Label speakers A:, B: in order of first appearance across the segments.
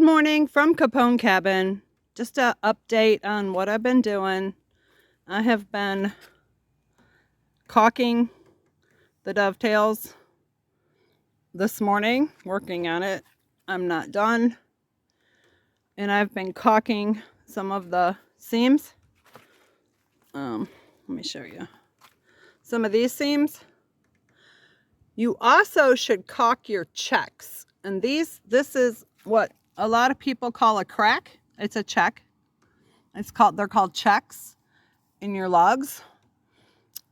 A: Good morning from Capone Cabin. Just an update on what I've been doing. I have been caulking the dovetails this morning, working on it. I'm not done. And I've been caulking some of the seams. Let me show you some of these seams. You also should caulk your checks. And this is what a lot of people call a crack. It's a check. They're called checks in your logs.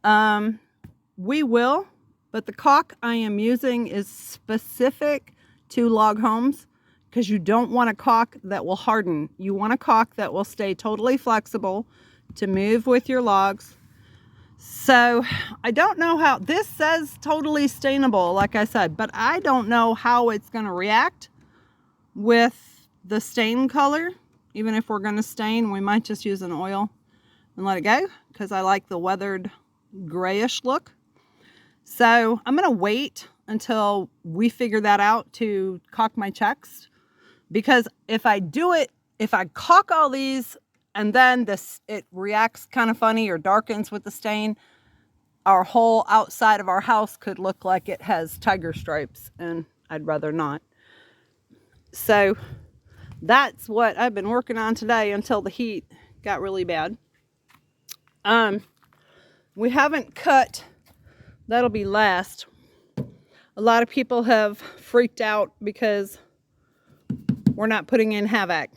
A: We will, but the caulk I am using is specific to log homes because you don't want a caulk that will harden. You want a caulk that will stay totally flexible to move with your logs. So I don't know how, this says totally stainable, like I said, but I don't know how it's going to react with the stain color. Even if we're going to stain, we might just use an oil and let it go because I like the weathered grayish look. So I'm going to wait until we figure that out to caulk my checks, because if I caulk all these and then it reacts kind of funny or darkens with the stain, our whole outside of our house could look like it has tiger stripes, and I'd rather not. So that's what I've been working on today until the heat got really bad. We haven't cut, that'll be last. A lot of people have freaked out because we're not putting in HVAC,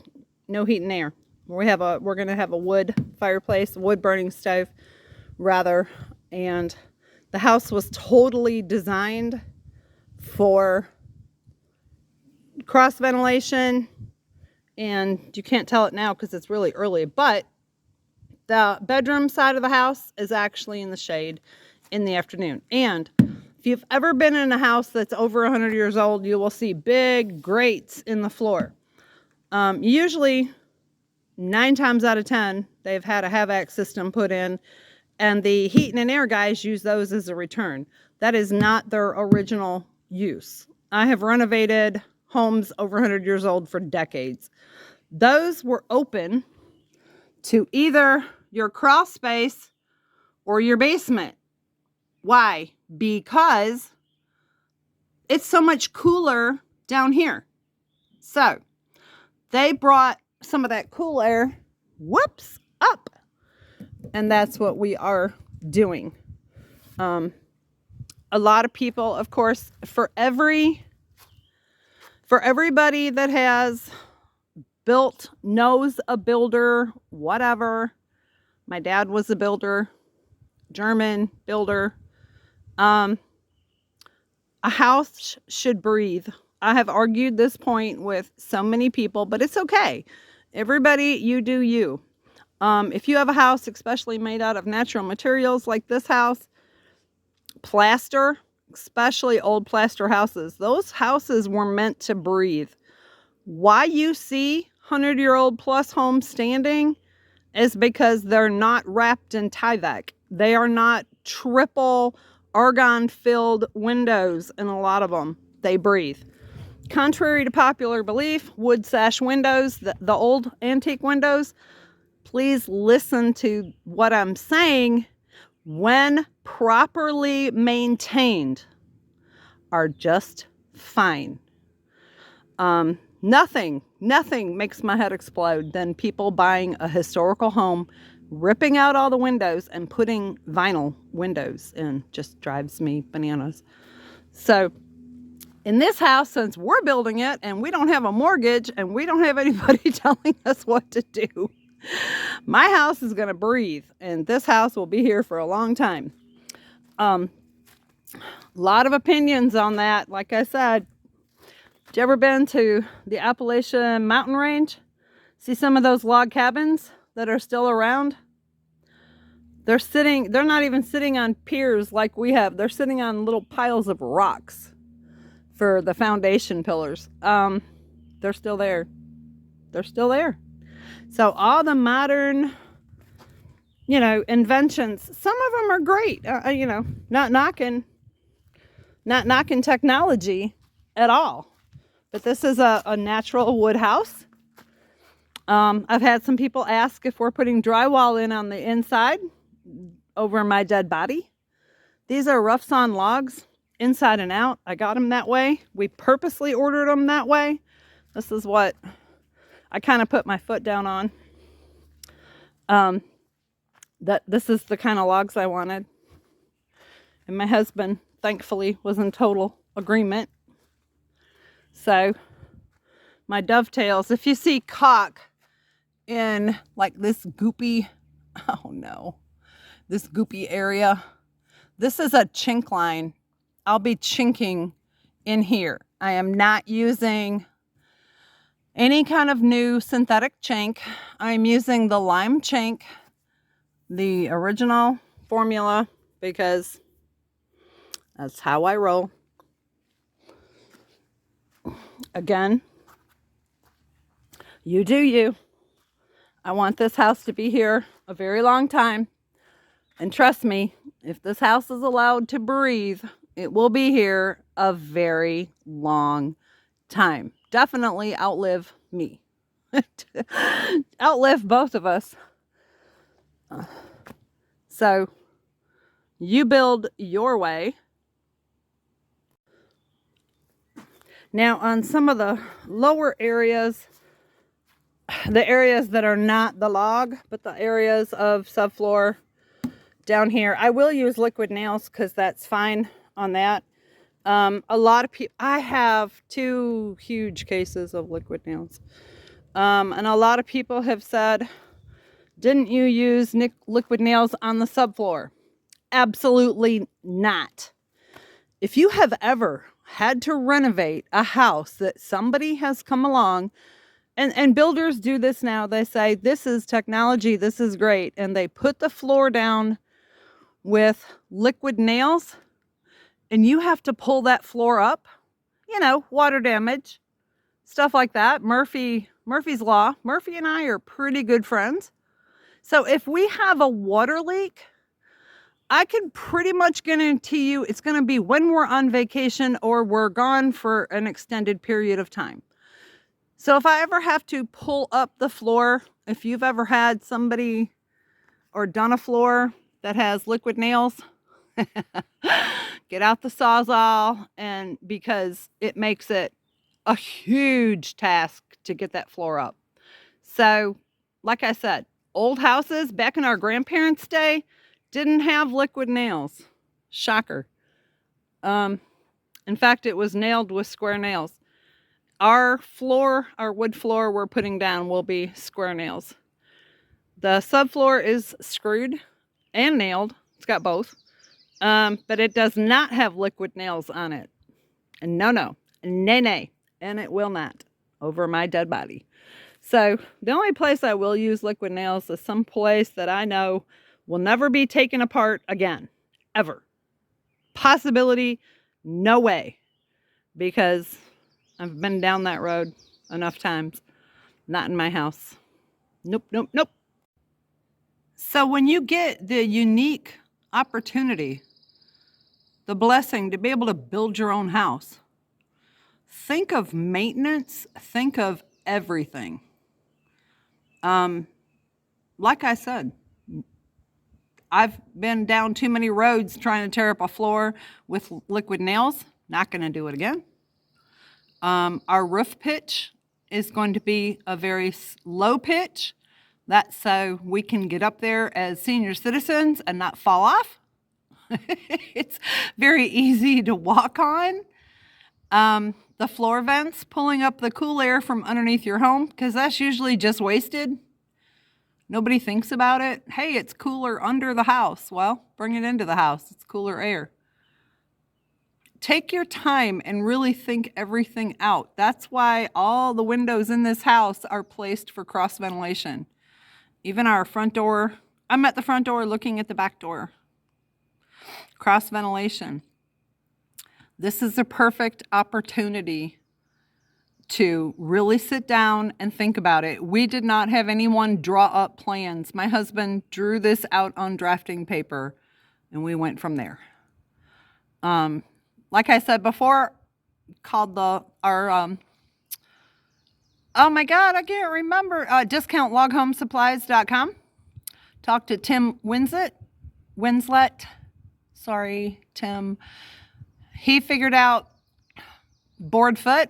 A: no heat and air. We're going to have a wood fireplace, wood burning stove rather, and the house was totally designed for cross ventilation, and you can't tell it now because it's really early, but the bedroom side of the house is actually in the shade in the afternoon. And if you've ever been in a house that's over 100 years old, you will see big grates in the floor. Usually 9 times out of 10, they've had a HVAC system put in, and the heat and air guys use those as a return. That is not their original use. I have renovated homes over 100 years old for decades. Those were open to either your crawl space or your basement. Why? Because it's so much cooler down here. So they brought some of that cool air, up. And that's what we are doing. A lot of people, of course, for everybody that has built, knows a builder, whatever. My dad was a builder, German builder. A house should breathe. I have argued this point with so many people, but it's okay. Everybody, you do you. If you have a house, especially made out of natural materials like this house, plaster, especially old plaster houses, those houses were meant to breathe. Why you see 100-year-old plus homes standing is because they're not wrapped in Tyvek. They are not triple argon-filled windows in a lot of them. They breathe. Contrary to popular belief, wood sash windows, the old antique windows, please listen to what I'm saying. When properly maintained, are just fine. Nothing makes my head explode than people buying a historical home, ripping out all the windows and putting vinyl windows in. Just drives me bananas. So in this house, since we're building it and we don't have a mortgage and we don't have anybody telling us what to do, my house is going to breathe, and this house will be here for a long time. A lot of opinions on that. Like I said, have you ever been to the Appalachian mountain range? See some of those log cabins that are still around? They're not even sitting on piers like we have. They're sitting on little piles of rocks for the foundation pillars. They're still there. They're still there. So all the modern, inventions, some of them are great. Not knocking technology at all. But this is a natural wood house. I've had some people ask if we're putting drywall in on the inside over my dead body. These are rough sawn logs, inside and out. I got them that way. We purposely ordered them that way. This is what I kind of put my foot down on. This is the kind of logs I wanted. And my husband, thankfully, was in total agreement. So my dovetails, if you see caulk in like this goopy, oh no, this goopy area, this is a chink line. I'll be chinking in here. I am not using any kind of new synthetic chink. I'm using the lime chink, the original formula, because that's how I roll. Again, you do you. I want this house to be here a very long time. And trust me, if this house is allowed to breathe, it will be here a very long time. Definitely outlive me. Outlive both of us. So you build your way. Now on some of the lower areas, the areas that are not the log, but the areas of subfloor down here, I will use liquid nails because that's fine on that. A lot of people, I have 2 huge cases of liquid nails. And a lot of people have said, didn't you use liquid nails on the subfloor? Absolutely not. If you have ever had to renovate a house that somebody has come along, and builders do this now, they say, this is technology, this is great, and they put the floor down with liquid nails, and you have to pull that floor up, water damage, stuff like that. Murphy's Law. Murphy and I are pretty good friends. So if we have a water leak, I can pretty much guarantee you it's going to be when we're on vacation or we're gone for an extended period of time. So if I ever have to pull up the floor, if you've ever had somebody or done a floor that has liquid nails, get out the Sawzall, and because it makes it a huge task to get that floor up. So, like I said, old houses back in our grandparents' day didn't have liquid nails. Shocker. In fact, it was nailed with square nails. Our wood floor we're putting down will be square nails. The subfloor is screwed and nailed. It's got both. But it does not have liquid nails on it. And no. And it will not over my dead body. So the only place I will use liquid nails is some place that I know will never be taken apart again. Ever. Possibility, no way. Because I've been down that road enough times. Not in my house. Nope. So when you get the unique opportunity, the blessing to be able to build your own house, think of maintenance, think of everything. Like I said, I've been down too many roads trying to tear up a floor with liquid nails. Not going to do it again. Our roof pitch is going to be a very low pitch. That's so we can get up there as senior citizens and not fall off. It's very easy to walk on. The floor vents, pulling up the cool air from underneath your home, because that's usually just wasted. Nobody thinks about it. Hey, it's cooler under the house. Well, bring it into the house. It's cooler air. Take your time and really think everything out. That's why all the windows in this house are placed for cross ventilation. Even our front door, I'm at the front door looking at the back door. Cross ventilation. This is a perfect opportunity to really sit down and think about it. We did not have anyone draw up plans. My husband drew this out on drafting paper, and we went from there. Like I said before, called our Oh my God, I can't remember. DiscountLogHomeSupplies.com. Talk to Tim Winslet. Sorry, Tim. He figured out board foot.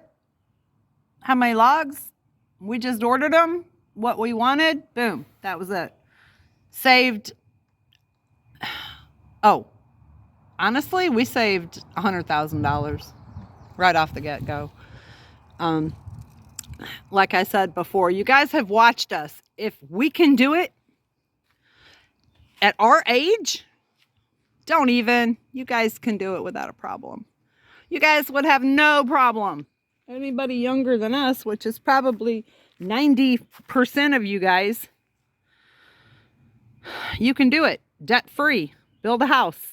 A: How many logs? We just ordered them. What we wanted. Boom. That was it. Saved. Oh, honestly, we saved $100,000 right off the get-go. Like I said before, you guys have watched us. If we can do it at our age, you guys can do it without a problem. You guys would have no problem. Anybody younger than us, which is probably 90% of you guys, you can do it debt-free. Build a house.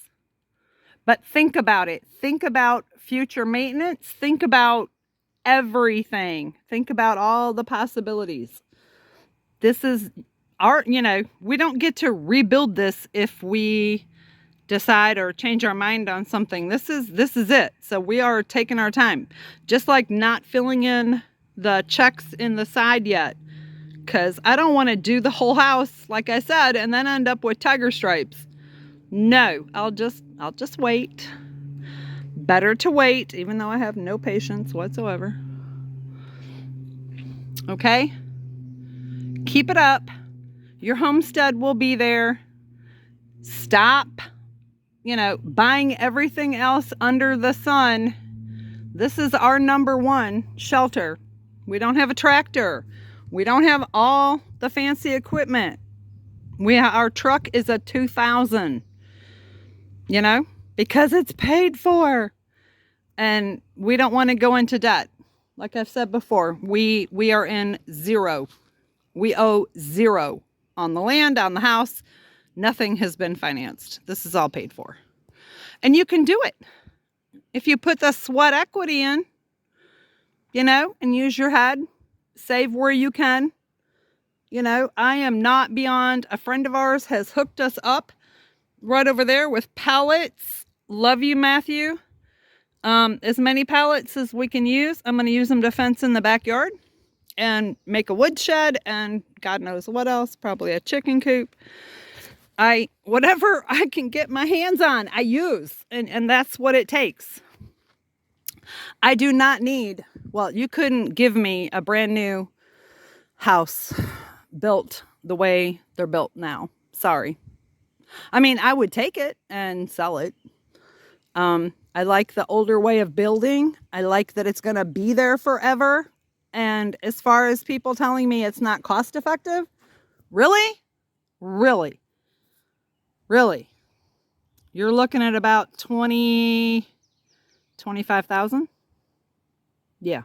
A: But think about it. Think about future maintenance. Think about everything. Think about all the possibilities. This is our, we don't get to rebuild this if we decide or change our mind on something. This is it. So we are taking our time. Just like not filling in the checks in the side yet. Because I don't want to do the whole house, like I said, and then end up with tiger stripes. No, I'll just wait. Better to wait, even though I have no patience whatsoever. Okay? Keep it up. Your homestead will be there. Stop, buying everything else under the sun. This is our number one shelter. We don't have a tractor. We don't have all the fancy equipment. Our truck is a 2000, because it's paid for. And we don't want to go into debt. Like I've said before, we are in zero. We owe zero on the land, on the house. Nothing has been financed. This is all paid for. And you can do it. If you put the sweat equity in, and use your head, save where you can. I am not beyond. A friend of ours has hooked us up right over there with pallets. Love you, Matthew. As many pallets as we can use. I'm going to use them to fence in the backyard and make a wood shed and God knows what else, probably a chicken coop. Whatever I can get my hands on, I use, and that's what it takes. I do not need, you couldn't give me a brand new house built the way they're built now. Sorry. I mean, I would take it and sell it. I like the older way of building. I like that it's going to be there forever. And as far as people telling me it's not cost effective, really? You're looking at about 25,000? Yeah.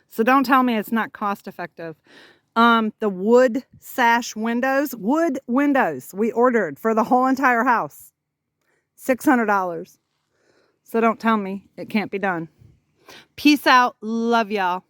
A: So don't tell me it's not cost effective. The wood sash windows, we ordered for the whole entire house. $600. So don't tell me it can't be done. Peace out. Love y'all.